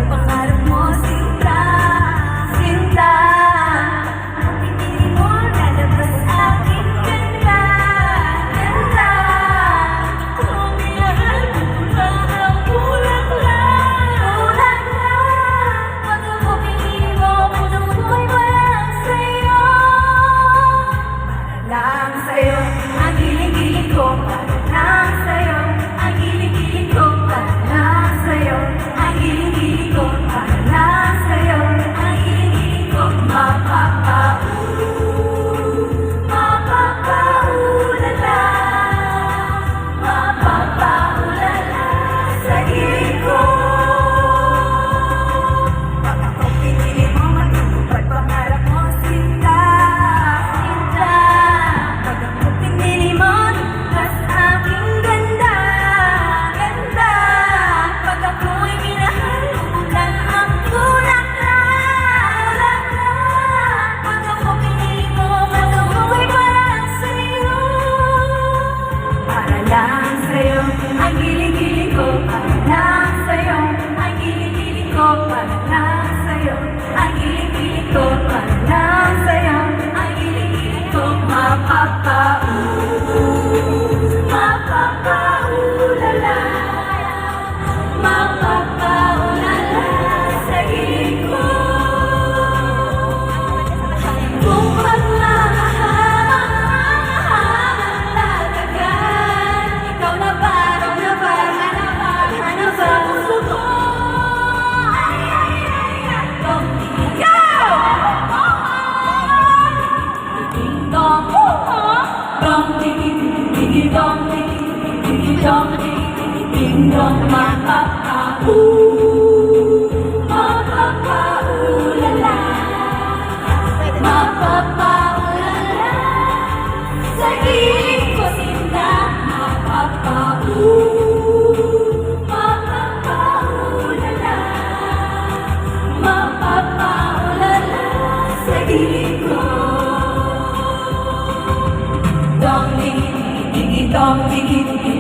Pangarap mo, sinta, sinta. Pipili mo, lalabas aking ganda, ganda. Kung iyan, parang bulaklak, bulaklak. Pag ako pinili mo, puso ko'y walang sa'yo. Lang sa'yo, ang giling-giling ko, lang sa'yo, ang giling-giling ko, lang sa'yo, ang giling-giling ko, lang sa'yo, ang giling-giling ko, mapapaulala, mapapaulala sa giling ko. Pag ako pinili mo, matutupad pangarap mo, sinta, sinta. Pag ako pinili mo, mas aking ganda, ganda. Pag ako'y minahal, umulan ang bulaklak, bulaklak. Pag ako pinili mo, matukoy parang sa'yo. Para lang sa'yo, ang giling-giling ko. Para lang sa'yo, ang giling-giling ko. Para lang sa'yo, ang giling-giling ko. Para lang sa'yo, ang giling-giling ko. Mapapaulala, mapapaulala sa giling ko. Kung magmamahal-talagagan, ikaw na ba, hanap sa puso ko. Ay, dong, go! Ding-dong, dong, ding-dong, ding-dong, ding-dong, mapapaulala, mapapaulala sa giling ko, sinta, mapapaulala, mapapaulala sa giling ko. Dong, ding, ding, dong, ding,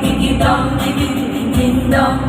ding, dong, ding, ding, dong.